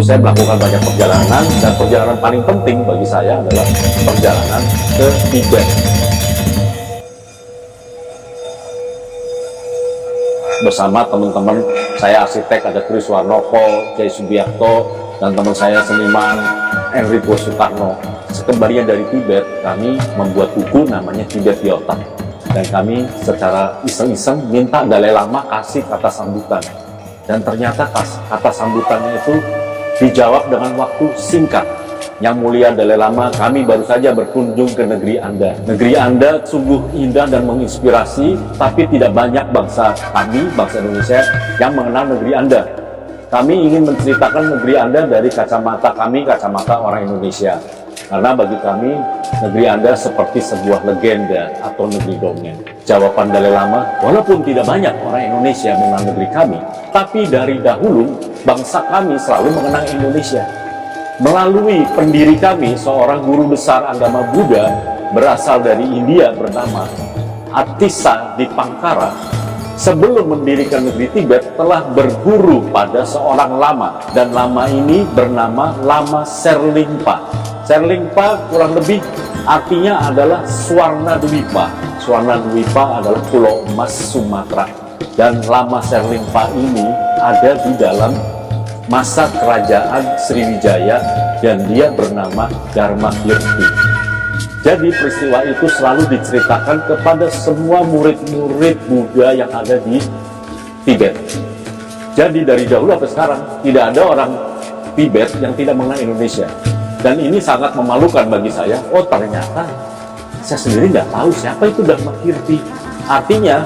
itu saya melakukan banyak perjalanan, dan perjalanan paling penting bagi saya adalah perjalanan ke Tibet. Bersama teman-teman saya arsitek, ada Kris Warnoko, Jai Subiakto, dan teman saya seniman Enrico Soekarno. Sekembalinya dari Tibet, kami membuat buku namanya Tibet di Otak. Dan kami secara iseng-iseng minta Dalai Lama kasih kata sambutan. Dan ternyata kata sambutannya itu dijawab dengan waktu singkat. Yang mulia Dalai Lama, kami baru saja berkunjung ke negeri Anda. Negeri Anda sungguh indah dan menginspirasi, tapi tidak banyak bangsa kami, bangsa Indonesia, yang mengenal negeri Anda. Kami ingin menceritakan negeri Anda dari kacamata kami, kacamata orang Indonesia. Karena bagi kami, negeri Anda seperti sebuah legenda atau negeri dongeng. Jawaban Dalai Lama, walaupun tidak banyak orang Indonesia mengenal negeri kami, tapi dari dahulu, bangsa kami selalu mengenang Indonesia. Melalui pendiri kami, seorang guru besar agama Buddha berasal dari India bernama Atisa Dipangkara, sebelum mendirikan negeri Tibet telah berguru pada seorang lama, dan lama ini bernama Lama Serlingpa. Serlingpa kurang lebih artinya adalah Swarna Dwipa. Swarna Dwipa adalah Pulau Emas Sumatera, dan Lama Serlingpa ini ada di dalam masa kerajaan Sriwijaya, dan dia bernama Dharmakirti. Jadi peristiwa itu selalu diceritakan kepada semua murid-murid Buddha yang ada di Tibet. Jadi dari dahulu sampai sekarang tidak ada orang Tibet yang tidak mengenal Indonesia. Dan ini sangat memalukan bagi saya. Oh, ternyata saya sendiri nggak tahu siapa itu Dharmakirti. Artinya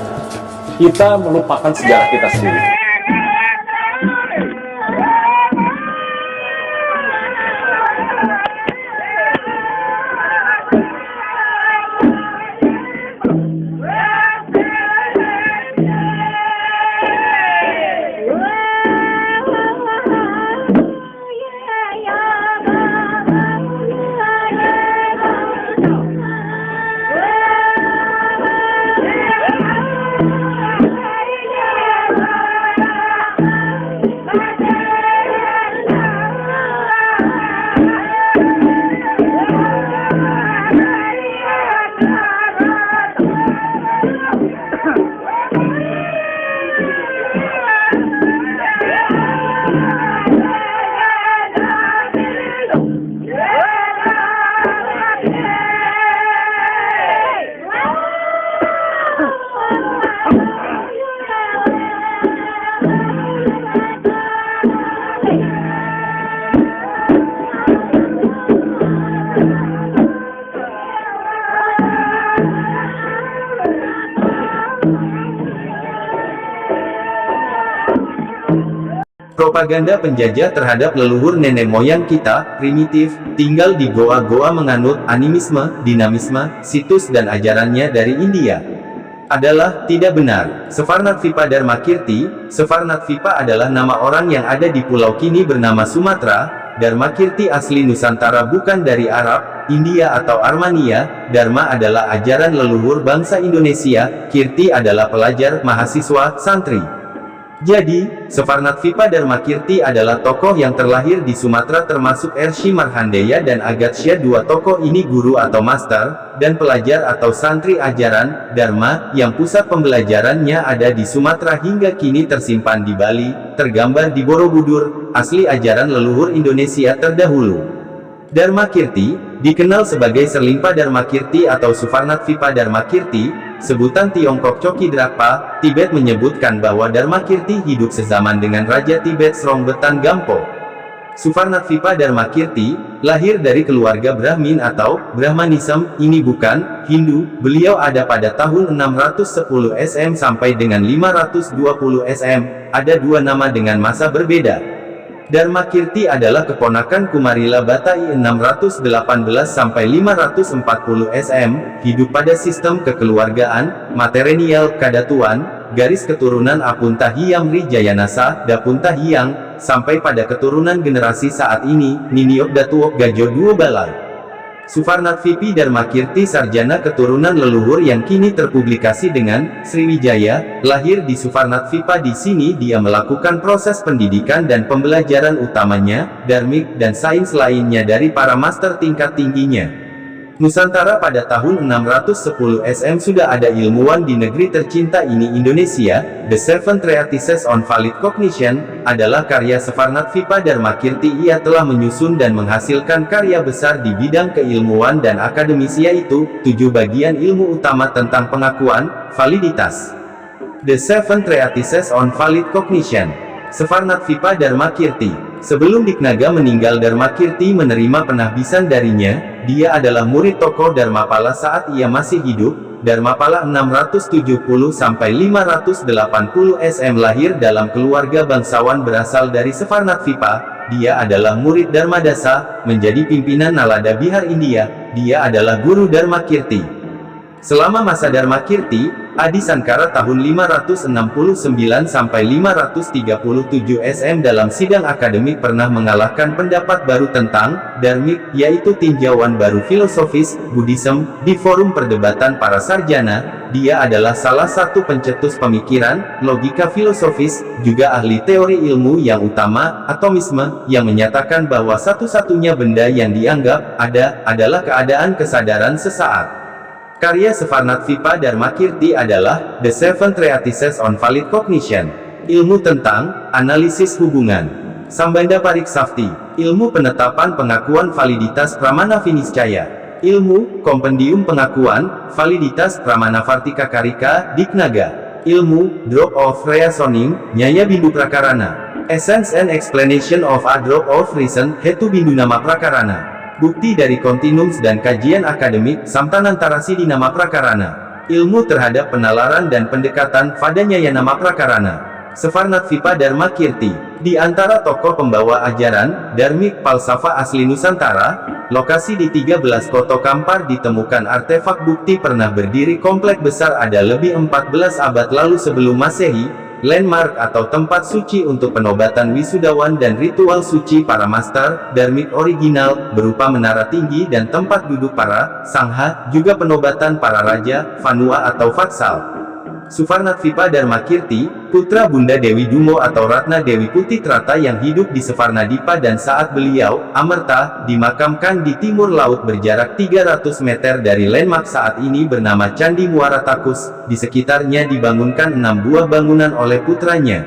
kita melupakan sejarah kita sendiri. Propaganda penjajah terhadap leluhur nenek moyang kita, primitif, tinggal di goa-goa menganut animisme, dinamisme, situs dan ajarannya dari India, adalah tidak benar. Svarnadvipa Dharmakirti. Svarnadvipa adalah nama orang yang ada di pulau kini bernama Sumatera. Dharmakirti asli Nusantara, bukan dari Arab, India atau Armenia. Dharma adalah ajaran leluhur bangsa Indonesia, Kirti adalah pelajar, mahasiswa, santri. Jadi, Svarnadvipa Dharmakirti adalah tokoh yang terlahir di Sumatera, termasuk Ershi Marhandeya dan Agatsya. Dua tokoh ini guru atau master, dan pelajar atau santri ajaran Dharma, yang pusat pembelajarannya ada di Sumatera hingga kini tersimpan di Bali, tergambar di Borobudur, asli ajaran leluhur Indonesia terdahulu. Dharmakirti, dikenal sebagai Serlingpa Dharmakirti atau Svarnadvipa Dharmakirti, sebutan Tiongkok Chokidrakpa. Tibet menyebutkan bahwa Dharmakirti hidup sezaman dengan Raja Tibet Srongbetan Gampo. Svarnadvipa Dharmakirti, lahir dari keluarga Brahmin atau Brahmanism, ini bukan Hindu. Beliau ada pada tahun 610 SM sampai dengan 520 SM, ada dua nama dengan masa berbeda. Dharmakirti adalah keponakan Kumarila Batai 618 sampai 540 SM, hidup pada sistem kekeluargaan, matrilineal, kadatuan, garis keturunan Apuntahiam Rijayanasa, Dapuntahiang, sampai pada keturunan generasi saat ini, Niniok Datuok Gajo Duo Balai. Sufarnatvipi Darmakirti sarjana keturunan leluhur yang kini terpublikasi dengan Sriwijaya, lahir di Sufarnatvipa. Di sini dia melakukan proses pendidikan dan pembelajaran utamanya, Dharmik dan sains lainnya dari para master tingkat tingginya. Nusantara pada tahun 610 SM sudah ada ilmuwan di negeri tercinta ini Indonesia. The Seven Treatises on Valid Cognition adalah karya Sufarnatvipa Darmakirti. Ia telah menyusun dan menghasilkan karya besar di bidang keilmuan dan akademis, yaitu 7 bagian ilmu utama tentang pengakuan, validitas. The Seven Treatises on Valid Cognition. Sufarnatvipa Darmakirti. Sebelum Diknaga meninggal, Darmakirti menerima penahbisan darinya. Dia adalah murid tokoh Dharmapala saat ia masih hidup. Dharmapala 670–580 SM lahir dalam keluarga bangsawan berasal dari Sufarnatvipa. Dia adalah murid Dharmadasa, menjadi pimpinan Nalada Bihar India. Dia adalah guru Darmakirti. Selama masa Darmakirti, Adi Sankara tahun 569–537 SM dalam sidang akademik pernah mengalahkan pendapat baru tentang Dharmik, yaitu tinjauan baru filosofis, Buddhism, di forum perdebatan para sarjana. Dia adalah salah satu pencetus pemikiran, logika filosofis, juga ahli teori ilmu yang utama, atomisme, yang menyatakan bahwa satu-satunya benda yang dianggap ada adalah keadaan kesadaran sesaat. Karya Sufarnatvipa Darmakirti adalah The Seven Treatises on Valid Cognition, ilmu tentang analisis hubungan. Sambandha Pariksafti, ilmu penetapan pengakuan validitas Pramana Viniscaya, ilmu kompendium pengakuan validitas Pramana Vartika Karika Diknaga, ilmu drop of reasoning Nyaya Bindu Prakarana, Essence and Explanation of a Drop of Reason Hetu Bindu Nama Prakarana. Bukti dari kontinums dan kajian akademik Samtanantarasi di Nama Prakarana. Ilmu terhadap penalaran dan pendekatan Vadanyaya Nama Prakarana. Sufarnatvipa Darmakirti. Di antara tokoh pembawa ajaran Dharmik Falsafah asli Nusantara, lokasi di 13 Koto Kampar ditemukan artefak bukti pernah berdiri komplek besar ada lebih 14 abad lalu sebelum Masehi. Landmark atau tempat suci untuk penobatan wisudawan dan ritual suci para master, Dharmik original, berupa menara tinggi dan tempat duduk para sangha, juga penobatan para raja, Vanua atau Vatsal. Sufarnatvipa Darmakirti, putra Bunda Dewi Dumo atau Ratna Dewi Putitrata yang hidup di Sufarnadipa, dan saat beliau, Amerta, dimakamkan di timur laut berjarak 300 meter dari landmark saat ini bernama Candi Muara Takus. Di sekitarnya dibangunkan 6 buah bangunan oleh putranya.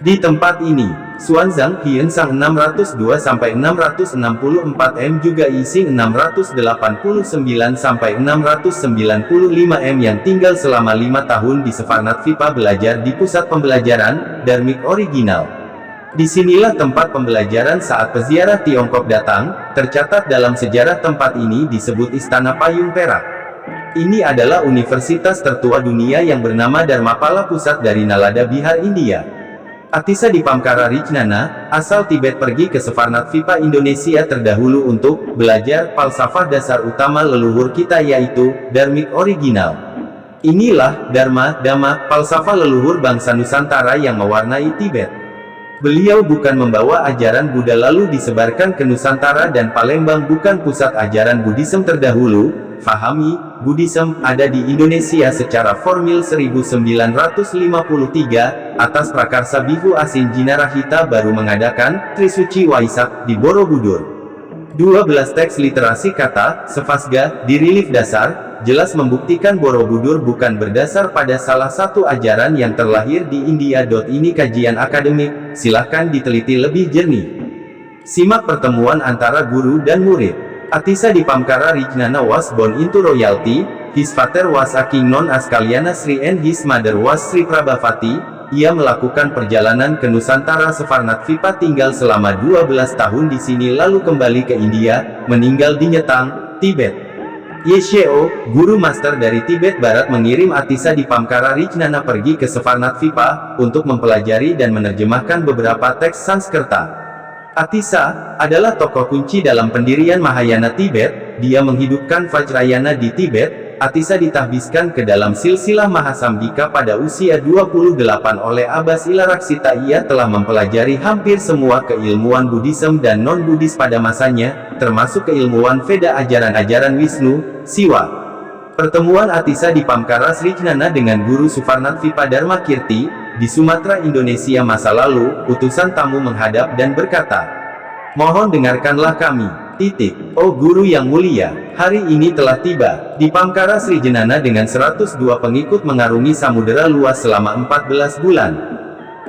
Di tempat ini, Xuanzang Hiensang 602–664 m juga Yixing 689–695 m yang tinggal selama 5 tahun di Sufarnatvipa belajar di pusat pembelajaran Dharmik original. Disinilah tempat pembelajaran saat peziarah Tiongkok datang. Tercatat dalam sejarah tempat ini disebut Istana Payung Perak. Ini adalah universitas tertua dunia yang bernama Dharmapala, pusat dari Nalada Bihar India. Atisa Dipamkara Rijnana, asal Tibet, pergi ke Sufarnatvipa Indonesia terdahulu untuk belajar falsafah dasar utama leluhur kita, yaitu Dharmik original. Inilah Dharma, Dhamma, falsafah leluhur bangsa Nusantara yang mewarnai Tibet. Beliau bukan membawa ajaran Buddha lalu disebarkan ke Nusantara dan Palembang, bukan pusat ajaran Buddhism terdahulu. Fahami, Buddhism ada di Indonesia secara formil 1953, atas prakarsa Bihu Asin Jinarahita baru mengadakan Trisuci Waisak di Borobudur. 12 teks literasi kata, Svasga, di relief dasar, jelas membuktikan Borobudur bukan berdasar pada salah satu ajaran yang terlahir di India. Ini kajian akademik, silahkan diteliti lebih jernih. Simak pertemuan antara guru dan murid. Atisa Dipamkara Rijnana was born into royalty. His father was a king known as Kalyana Sri and his mother was Sri Prabhavati. Ia melakukan perjalanan ke Nusantara Sufarnatvipa, tinggal selama 12 tahun di sini lalu kembali ke India, meninggal di Nyetang, Tibet. Yesheo, guru master dari Tibet Barat, mengirim Atisa Dipamkara Rijnana pergi ke Sufarnatvipa untuk mempelajari dan menerjemahkan beberapa teks Sanskerta. Atisa adalah tokoh kunci dalam pendirian Mahayana Tibet. Dia menghidupkan Vajrayana di Tibet. Atisa ditahbiskan ke dalam silsilah Mahasambika pada usia 28 oleh Abbas Ilaraksita. Ia telah mempelajari hampir semua keilmuan Buddhisme dan non-Buddhis pada masanya, termasuk keilmuan Veda, ajaran-ajaran Wisnu, Siwa. Pertemuan Atisa di Pamkara Srijnana dengan Guru Suvarnatvipa Dharmakirti di Sumatera, Indonesia masa lalu. Utusan tamu menghadap dan berkata, "Mohon dengarkanlah kami. Oh Guru yang mulia, hari ini telah tiba di Pamkara Srijnana dengan 102 pengikut mengarungi samudera luas selama 14 bulan.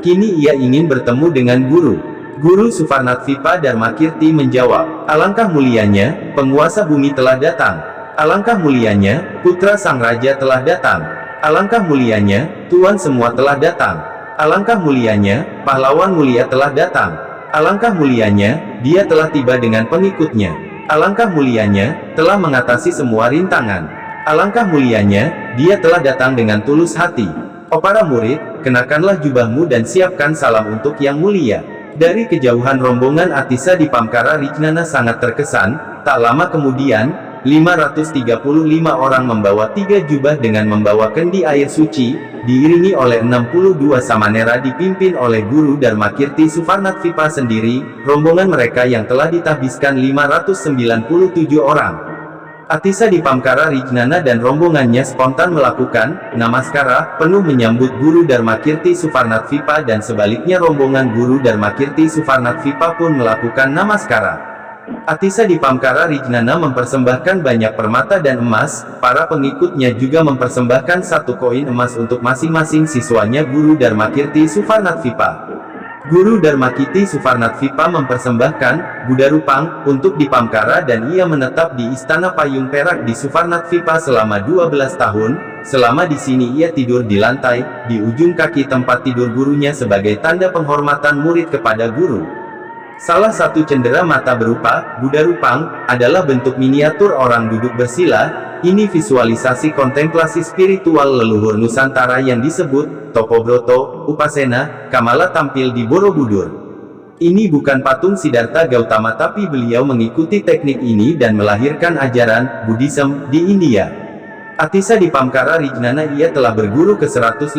Kini ia ingin bertemu dengan Guru." Guru Suvarnatvipa Dharmakirti menjawab, "Alangkah mulianya, penguasa bumi telah datang. Alangkah mulianya, putra sang raja telah datang. Alangkah mulianya, tuan semua telah datang. Alangkah mulianya, pahlawan mulia telah datang. Alangkah mulianya, dia telah tiba dengan pengikutnya. Alangkah mulianya, telah mengatasi semua rintangan. Alangkah mulianya, dia telah datang dengan tulus hati. Oh para murid, kenakanlah jubahmu dan siapkan salam untuk yang mulia." Dari kejauhan rombongan Atisa di Pamkara Srijnana sangat terkesan. Tak lama kemudian, 535 orang membawa 3 jubah dengan membawa kendi air suci, diiringi oleh 62 samanera dipimpin oleh Guru Dharmakirti Suvarnatvipa sendiri. Rombongan mereka yang telah ditahbiskan 597 orang. Atisa di Pamkara Srijnana dan rombongannya spontan melakukan namaskara penuh menyambut Guru Dharmakirti Suvarnatvipa, dan sebaliknya rombongan Guru Dharmakirti Suvarnatvipa pun melakukan namaskara. Atisa di Pamkara Srijnana mempersembahkan banyak permata dan emas. Para pengikutnya juga mempersembahkan 1 koin emas untuk masing-masing siswanya Guru Dharmakirti Suvarnatvipa. Guru Dharmakirti Suvarnatvipa mempersembahkan Buddharupang untuk di Pamkara, dan ia menetap di Istana Payung Perak di Suvarnatvipa selama 12 tahun. Selama di sini ia tidur di lantai, di ujung kaki tempat tidur gurunya sebagai tanda penghormatan murid kepada guru. Salah satu cendera mata berupa Buddharupang adalah bentuk miniatur orang duduk bersila. Ini visualisasi kontemplasi spiritual leluhur Nusantara yang disebut Topobroto Upasena. Kamala tampil di Borobudur. Ini bukan patung Siddhartha Gautama, tapi beliau mengikuti teknik ini dan melahirkan ajaran Buddhisme di India. Atisa di Pamkara Srijnana ia telah berguru ke 157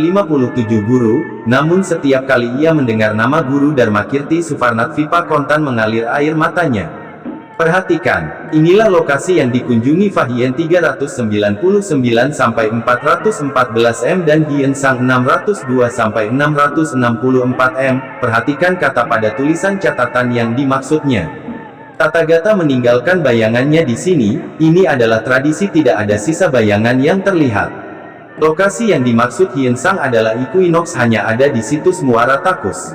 guru, namun setiap kali ia mendengar nama Guru Dharmakirti Suvarnatvipa kontan mengalir air matanya. Perhatikan, inilah lokasi yang dikunjungi Fahien 399-414 m dan Hien Sang 602-664 m. Perhatikan kata pada tulisan catatan yang dimaksudnya. Tathagata meninggalkan bayangannya di sini. Ini adalah tradisi, tidak ada sisa bayangan yang terlihat. Lokasi yang dimaksud Hien Sang adalah Equinox, hanya ada di situs Muara Takus.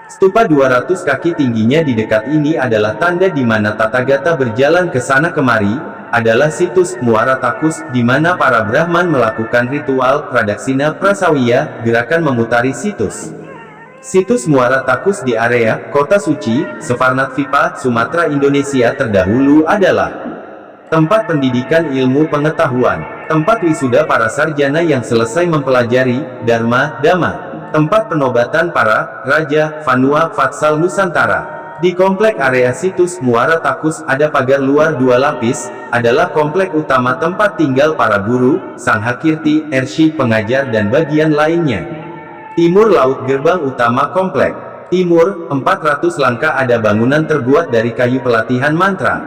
Stupa 200 kaki tingginya di dekat ini adalah tanda di mana Tathagata berjalan ke sana kemari. Adalah situs Muara Takus, di mana para Brahman melakukan ritual Pradaksina Prasawiya, gerakan memutari situs. Situs Muara Takus di area Kota Suci, Suvarnatvipa, Sumatera, Indonesia terdahulu adalah tempat pendidikan ilmu pengetahuan, tempat wisuda para sarjana yang selesai mempelajari Dhamma, tempat penobatan para Raja Vanua Vatsal Nusantara. Di komplek area situs Muara Takus ada pagar luar 2 lapis, adalah komplek utama tempat tinggal para guru, Sanghakirti, Ershi, pengajar dan bagian lainnya. Timur laut gerbang utama komplek. Timur, 400 langkah ada bangunan terbuat dari kayu pelatihan mantra.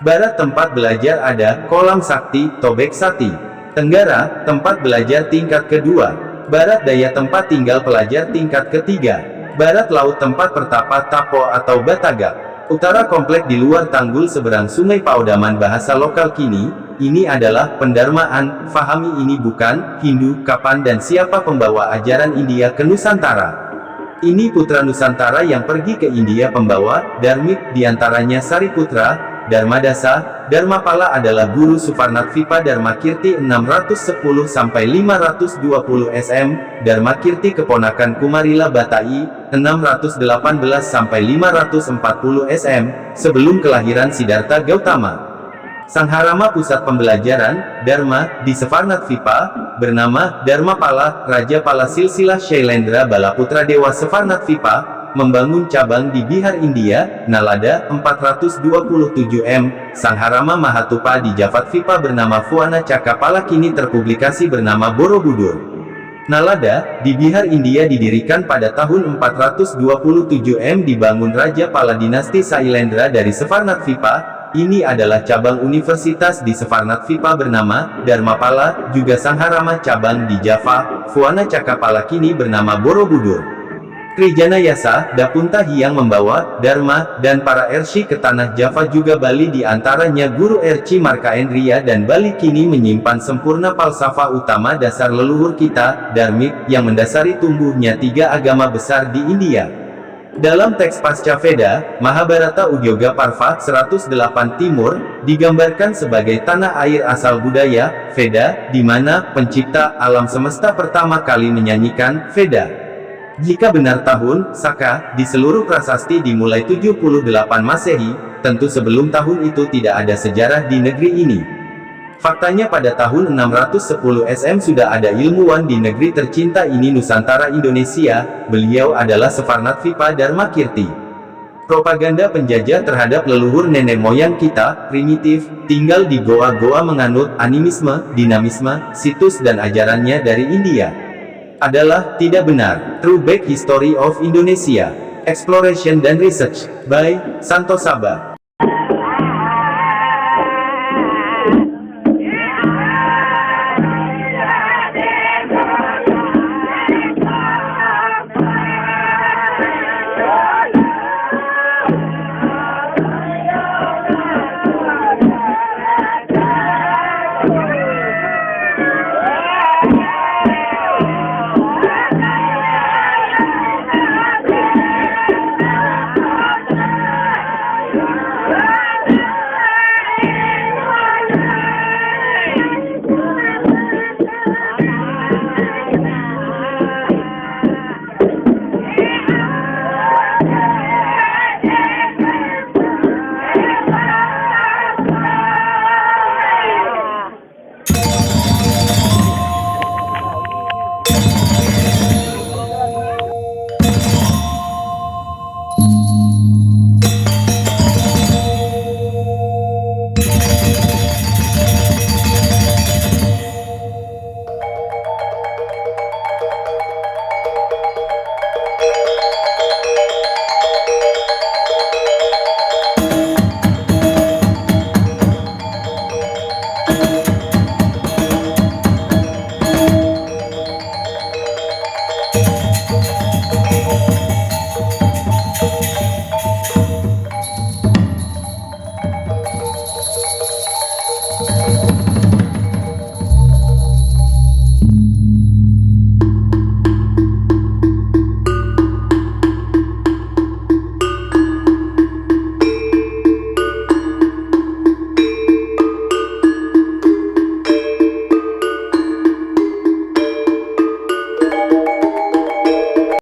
Barat tempat belajar ada kolam sakti, Tobek Sati. Tenggara, tempat belajar tingkat kedua. Barat daya tempat tinggal pelajar tingkat ketiga. Barat laut tempat pertapa Tapo atau Batagak. Utara komplek di luar tanggul seberang Sungai Paodaman. Bahasa lokal kini, ini adalah pendharmaan. Fahami ini bukan Hindu. Kapan dan siapa pembawa ajaran India ke Nusantara? Ini putra Nusantara yang pergi ke India pembawa Dharmik, diantaranya Sariputra, Dharmadasa. Dharmapala adalah guru Suvarnatvipa Dharmakirti 610-520 sm. Dharmakirti keponakan Kumarila Batai 618-540 sm. Sebelum kelahiran Siddhartha Gautama. Sangharama pusat pembelajaran Dharma di Suvarnatvipa bernama Dharmapala. Raja Pala silsilah Shailendra Bala putra Dewa Suvarnatvipa. membangun cabang di Bihar India, Nalanda, 427 m. Sangharama Mahatupa di Jafatvipa bernama Fuana Cakapala kini terpublikasi bernama Borobudur. Nalanda, di Bihar India didirikan pada tahun 427 m. dibangun Raja Pala dinasti Sailendra dari Savarnatvipa. Ini adalah cabang universitas di Savarnatvipa bernama Dharmapala, juga Sangharama cabang di Java, Fuana Cakapala kini bernama Borobudur. Krijanayasa, Dapuntahi yang membawa Dharma dan para Ershi ke tanah Java juga Bali di antaranya Guru Erci Markaendriya dan Bali kini menyimpan sempurna falsafah utama dasar leluhur kita, Dharmik, yang mendasari tumbuhnya tiga agama besar di India. Dalam teks Pasca Veda, Mahabharata Udyoga Parva 108 Timur, digambarkan sebagai tanah air asal budaya, Veda, di mana pencipta alam semesta pertama kali menyanyikan Veda. Jika benar tahun Saka di seluruh prasasti dimulai 78 Masehi, tentu sebelum tahun itu tidak ada sejarah di negeri ini. Faktanya pada tahun 610 SM sudah ada ilmuwan di negeri tercinta ini Nusantara Indonesia, beliau adalah Savarnatvipa Dharmakirti. Propaganda penjajah terhadap leluhur nenek moyang kita, primitif, tinggal di goa-goa menganut animisme, dinamisme, situs dan ajarannya dari India, adalah tidak benar. True Back History of Indonesia, Exploration dan Research, by Santo Saba.